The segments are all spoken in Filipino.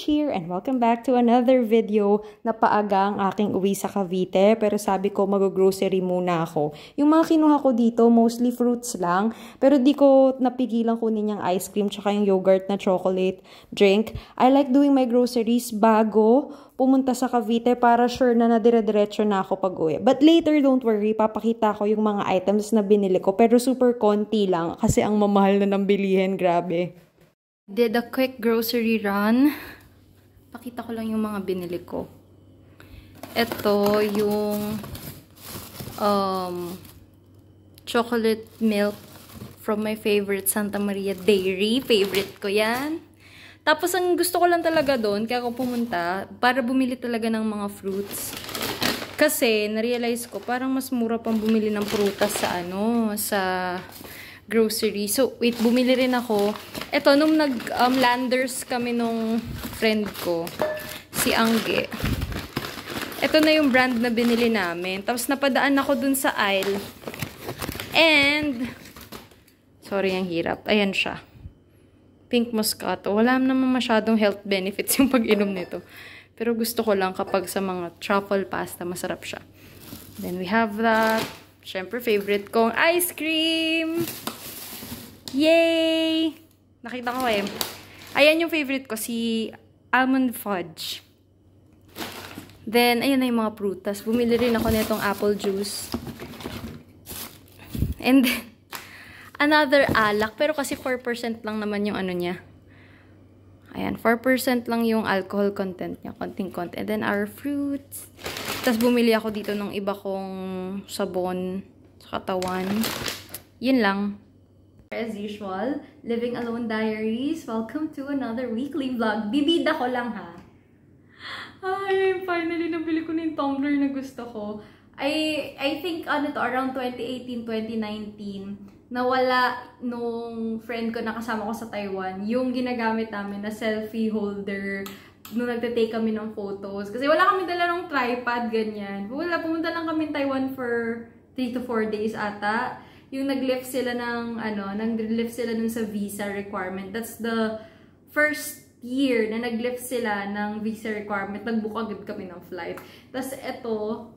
Here and welcome back to another video. Napaaga ang aking uwi sa Cavite pero sabi ko mag-grocery muna ako. Yung mga kinuha ko dito mostly fruits lang pero di ko napigilan kunin yung ice cream tsaka yung yogurt na chocolate drink. I like doing my groceries bago pumunta sa Cavite para sure na nadire-diretso na ako pag-uwi. But later, don't worry, papakita ko yung mga items na binili ko pero super konti lang kasi ang mamahal na ng bilihin, grabe. Did a quick grocery run. Pakita ko lang yung mga binili ko. Ito yung chocolate milk from my favorite Santa Maria Dairy. Favorite ko yan. Tapos ang gusto ko lang talaga doon, kaya ako pumunta, para bumili talaga ng mga fruits. Kasi narealize ko parang mas mura pang bumili ng prutas sa grocery. So, wait, bumili rin ako. Ito, nung landers kami nung friend ko, si Angge. Ito na yung brand na binili namin. Tapos, napadaan ako dun sa aisle. And, sorry, ang hirap. Ayan siya. Pink Moscato. Wala naman masyadong health benefits yung pag-inom nito. Pero gusto ko lang kapag sa mga truffle pasta, masarap siya. Then, we have that. Siyempre, favorite kong ice cream! Yay! Nakita ko eh. Ayan yung favorite ko, si almond fudge. Then, ayan na yung mga prutas. Bumili rin ako nitong apple juice. And then, another alak. Pero kasi 4% lang naman yung ano niya. Ayan, 4% lang yung alcohol content niya. Konting-konti. And then, our fruits. Tapos, bumili ako dito ng iba kong sabon sa katawan. Yun lang. As usual, Living Alone Diaries. Welcome to another weekly vlog. Bibida ko lang ha. Ay, finally, nabili ko na yung tumbler na gusto ko. I think, around 2018-2019, nawala nung friend ko na kasama ko sa Taiwan, yung ginagamit namin na selfie holder nung nagte-take kami ng photos. Kasi wala kami dala ng tripod, ganyan. Pumunta lang kami in Taiwan for 3 to 4 days ata. Yung nag-lift sila ng, nag-lift sila dun sa visa requirement. That's the first year na nag-lift sila ng visa requirement. Nag-book agad kami ng flight. Tapos ito,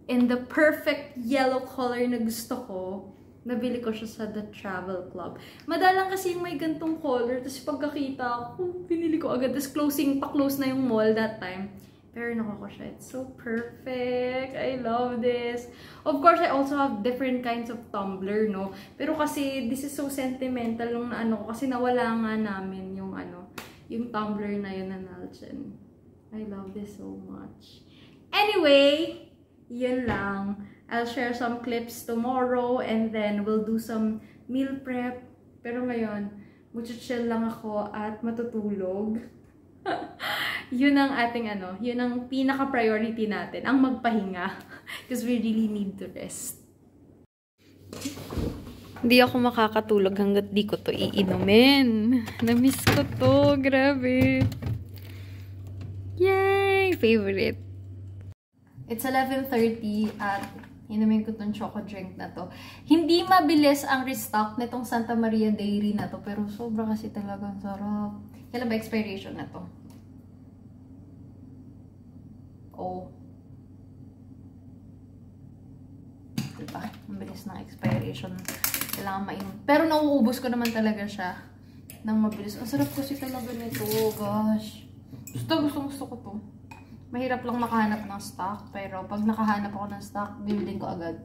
in the perfect yellow color na gusto ko, nabili ko siya sa The Travel Club. Madalang kasi yung may gantong color. Tapos pagkakita ko, binili ko agad. Tapos pa-close na yung mall that time. Pero nakuha ko siya. It's so perfect. I love this. Of course, I also have different kinds of tumbler, no? Pero kasi, this is so sentimental nung kasi nawala nga namin yung yung tumbler na yun na Nalchin. I love this so much. Anyway, yun lang. I'll share some clips tomorrow and then we'll do some meal prep. Pero ngayon, chill lang ako at matutulog. Yun ang ating yun ang pinaka-priority natin, ang magpahinga. Because we really need to rest. Hindi ako makakatulog hanggat di ko to iinumin. Na-miss ko to, grabe. Yay! Favorite. It's 11:30 at inumin ko tong choco drink na to. Hindi mabilis ang restock nitong Santa Maria Dairy na to, pero sobra kasi talagang sarap. Kailan ba expiration na to? Oh. Diba? Mabilis ng expiration. Kailangan mainom. Pero nauubos ko naman talaga siya ng mabilis. Ang sarap kasi talaga nito. Gosh. Gusto ko to. Mahirap lang makahanap ng stock. Pero pag nakahanap ako ng stock, bibilin ko agad.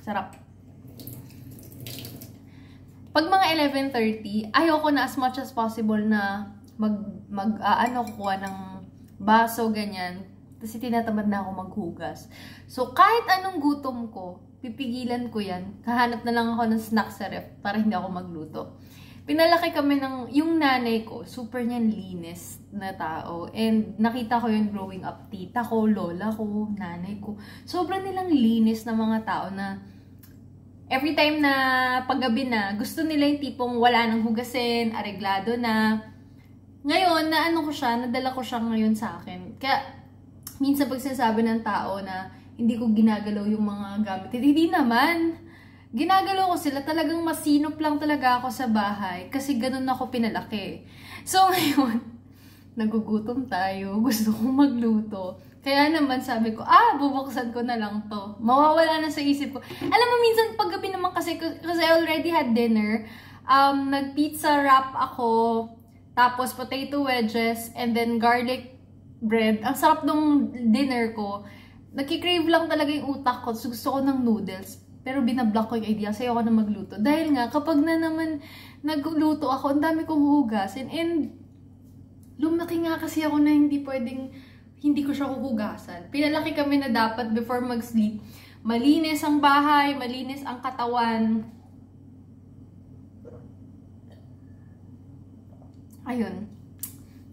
Sarap. Pag mga 11:30, ayoko na as much as possible na kukuha ng baso, ganyan. Kasi tinatamad na ako maghugas. So, kahit anong gutom ko, pipigilan ko yan. Kahanap na lang ako ng snack sa ref para hindi ako magluto. pinalaki kami ng, yung nanay ko, super niyan linis na tao. And nakita ko yun growing up, tita ko, lola ko, nanay ko. Sobrang nilang linis na mga tao na every time na paggabi na, gusto nila yung tipong wala nang hugasin, areglado na. Ngayon, naano ko siya, nadala ko siya ngayon sa akin. Kaya, minsan pag sinasabi ng tao na hindi ko ginagalaw yung mga gamit, hindi naman. Ginagalaw ko sila, talagang masinop lang talaga ako sa bahay kasi ganun ako pinalaki. So ngayon, nagugutom tayo, gusto kong magluto. Kaya naman sabi ko, bubuksan ko na lang to. Mawawala na sa isip ko. Alam mo, minsan paggabi naman kasi I already had dinner, nag-pizza wrap ako, tapos potato wedges, and then garlic bread. Ang sarap nung dinner ko. Nagkikrave lang talaga yung utak ko. Gusto ko ng noodles. Pero binablock ko yung idea. Sayo ako na magluto. Dahil nga, kapag na naman nagluto ako, ang dami kong huhugasin. And lumaki nga kasi ako na hindi ko siya huhugasan. Pinalaki kami na dapat before mag-sleep, malinis ang bahay, malinis ang katawan. Ayun.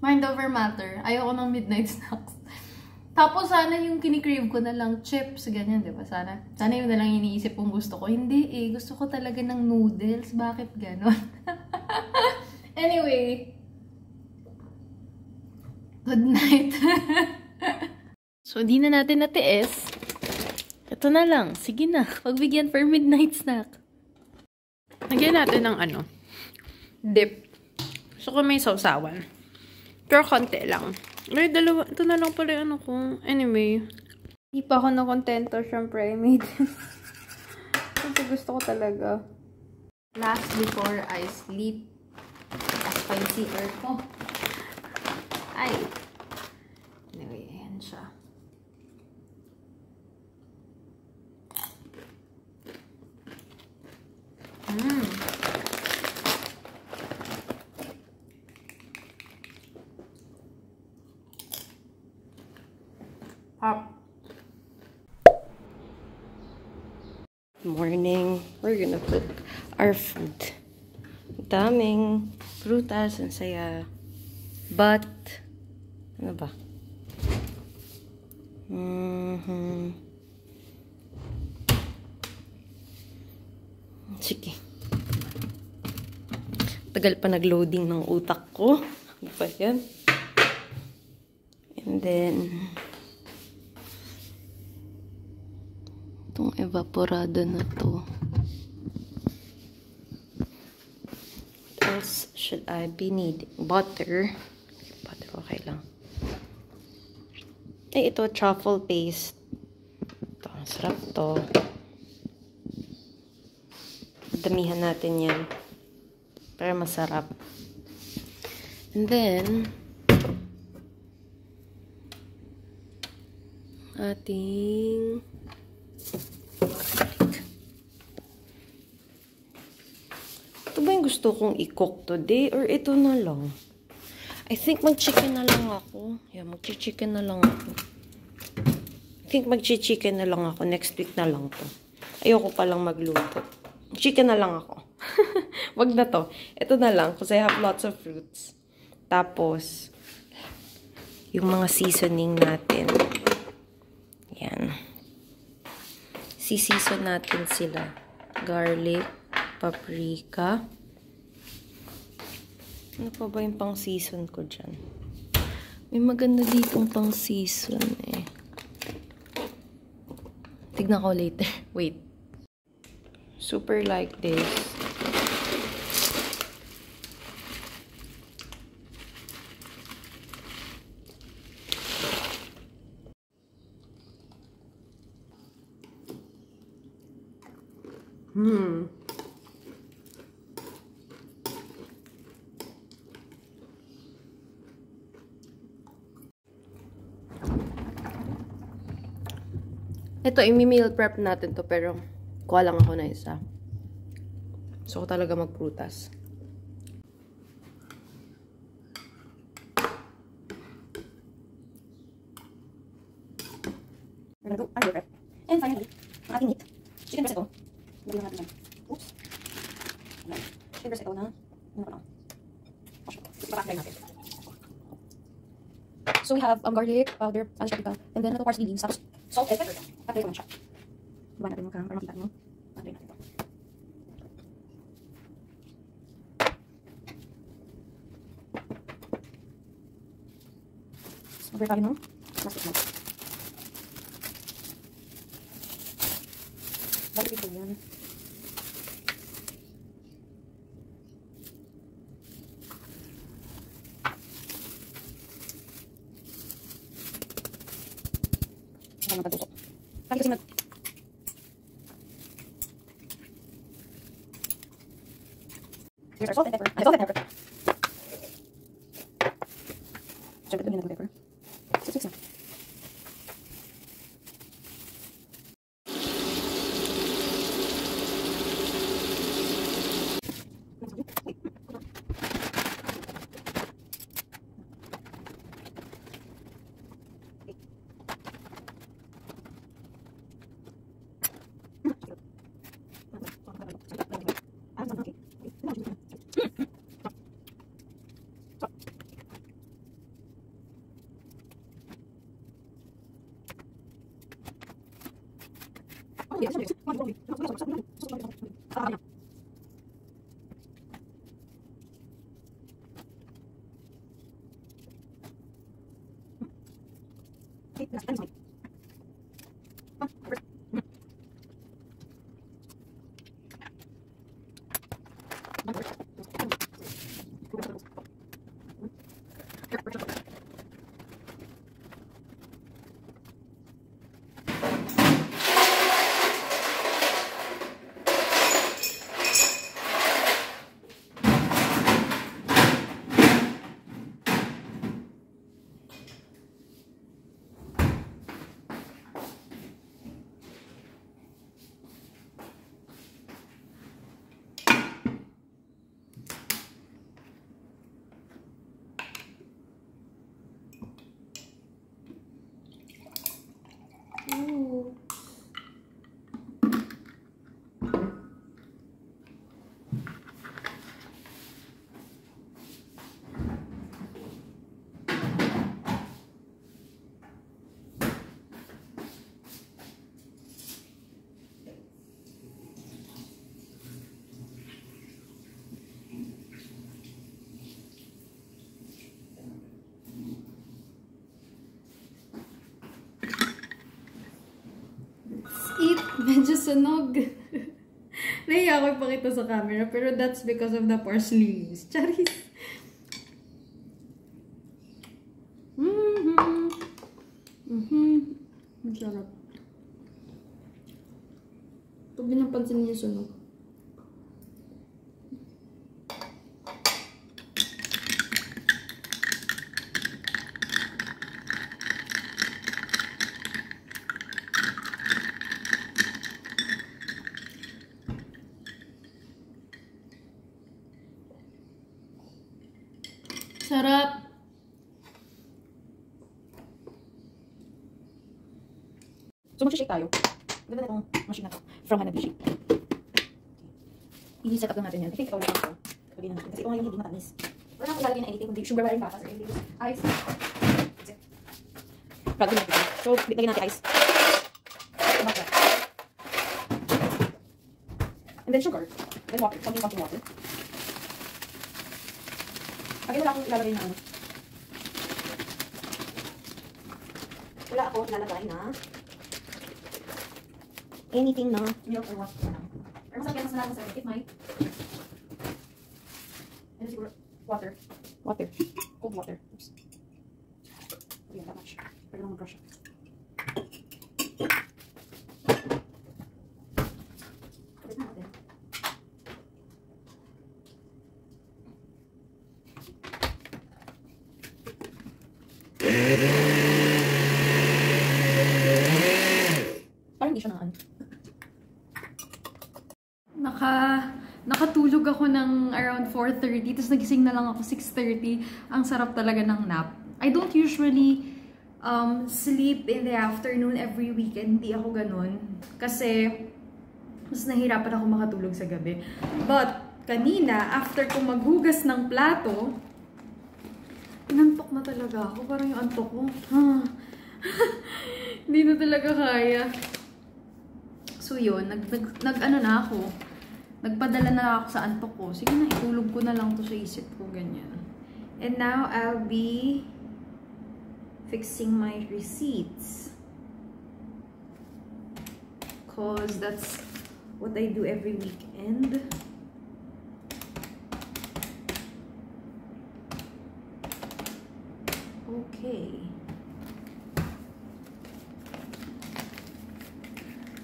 Mind over matter. Ayoko ng midnight snacks. Tapos sana yung kinikrave ko na lang chips, ganyan, di ba? Sana yun na lang iniisip kong gusto ko. Hindi gusto ko talaga ng noodles. Bakit ganon? Anyway, good night. So, di na natin natiis. Ito na lang. Sige na. Pagbigyan for midnight snack. Lagyan natin ng dip. Gusto ko may sausawan. Pero konti lang. Ay, dalawa. Ito na lang pala yung ko. Anyway. Hindi pa ako nakontento. Siyempre, I made it. Kasi gusto ko talaga. Last before I sleep. A spicy earth ko. Ay. Anyway, ayan siya. Morning. We're gonna put our food. Daming prutas and saya. But, ano ba? Sige. Tagal pa nag-loading ng utak ko. Ano ba yan? And then, itong evaporado na to. What else should I be needing? Butter. Butter, okay lang. Ay, ito, truffle paste. Ito, sarap to. Damihan natin yan. Para masarap. And then, ating garlic. Ito ba yung gusto kong i-cook today? Or ito na lang? I think mag-chicken na lang ako. Yeah, mag-chicken na lang ako. I think mag-chicken na lang ako. Next week na lang to. Ayoko palang magluto. Chicken na lang ako. Wag na to. Ito na lang. Because I have lots of fruits. Tapos, yung mga seasoning natin. Yan. Sisison natin sila. Garlic, paprika. Ano pa ba yung pang-season ko dyan? May maganda ditong pang-season eh. Tignan ko later. Wait. Super like this. Ito, i-meal prep natin to, pero kuha lang ako na isa. So, ko talaga magprutas. And finally, ang ating meat. Chicken breast ito. Lagyan natin yan. Oops. Chicken breast ito na have garlic powder, anis paprika, and then parsley leaves, tapos salt and pepper. Patay ko lang siya. Diba natin yung para makita nyo? Patay natin ito. Mag-break tayo ng plastic mo. Bakit ito yan? Saka magtatusok. Lagi kasi here's our salt and pepper. Salt and pepper. Siyempre, ito din ang pepper. Six na. Medyo sunog. Nahiya ako ipakita sa camera, pero that's because of the parsley leaves. Charis! Masarap. Huwag din ang pansin niyo sunog. Sarap. So, mag-shake tayo. Ganda na itong machine na to. From Hanabishi. I-set up lang natin yan. I think ito lang ito. Pwede na natin. Kasi ito ngayon hindi matamis. Wala na akong lalagyan na anything kundi sugar waring papas or anything. Ice. That's it. Product natin. So, lagyan natin ice. And then sugar. Then water. Something water. Pag wala akong ilalagay na ano. Wala akong ilalagay na anything na milk or what. Or masakit mas nalaman sa akin. It might. And then siguro water. Water. Cold water. Oops. Okay, that much. Pwede lang mag-brush up. Kapit na natin. Parang hindi siya nakaan. Nakatulog ako ng around 4:30, tapos nagising na lang ako 6:30. Ang sarap talaga ng nap. I don't usually sleep in the afternoon every weekend. Hindi ako ganun. Kasi mas nahirapan ako makatulog sa gabi. But kanina, after kong maghugas ng plato, Inantok na talaga ako. Parang yung antok ko. Hindi na talaga kaya. So yun, nag-ano na ako. Nagpadala na ako sa antok ko. Sige na, itulog ko na lang to sa isip ko. Ganyan. And now, I'll be fixing my receipts. Because that's what I do every weekend. Okay.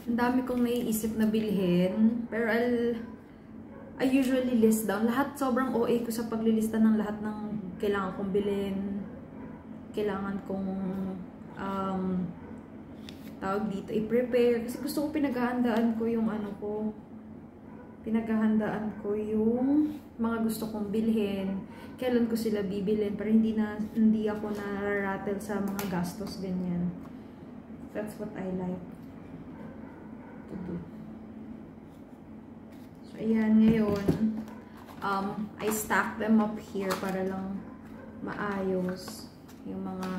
Ang dami kong naiisip na bilhin. Pero I usually list down. Lahat sobrang OA ko sa paglilista ng lahat ng kailangan kong bilhin. Kailangan kong tawag dito, i-prepare. Kasi gusto ko pinaghahandaan ko yung ano ko. Pinaghahandaan ko yung mga gusto kong bilhin. Kailan ko sila bibilhin para hindi ako nararattle sa mga gastos ganyan. That's what I like to do. So ayan, ngayon I stack them up here para lang maayos yung mga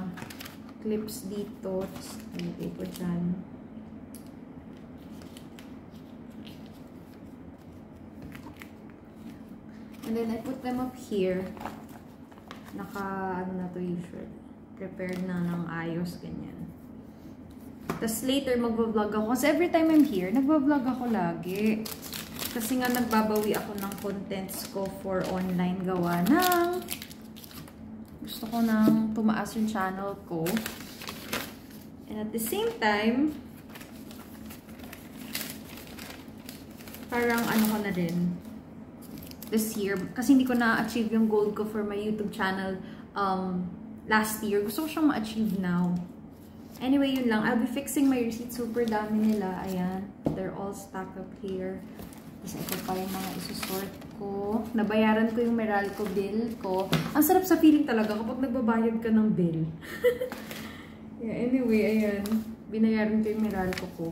clips dito. Ilagay ko dyan. And then I put them up here. Ano na to usually. Prepared na ng ayos, ganyan. Tapos later magbablog ako. Kasi every time I'm here, nagbablog ako lagi. Kasi nga nagbabawi ako ng contents ko for online gawa ng gusto ko nang tumaas yung channel ko. And at the same time, parang ano ko na rin this year. Kasi hindi ko na-achieve yung goal ko for my YouTube channel last year. Gusto ko siyang ma-achieve now. Anyway, yun lang. I'll be fixing my receipts. Super dami nila. Ayan. They're all stacked up here. Kasi ito pa yung mga isusort ko. Nabayaran ko yung Meralco bill ko. Ang sarap sa feeling talaga kapag nagbabayad ka ng bill. Yeah, anyway, ayan. Binayaran ko yung Meralco ko.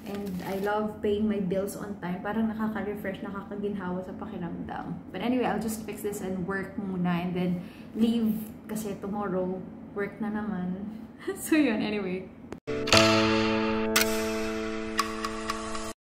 And I love paying my bills on time. Parang nakaka-refresh, nakakaginhawa sa pakiramdam. But anyway, I'll just fix this and work muna. And then leave kasi tomorrow, work na naman. So yun, anyway.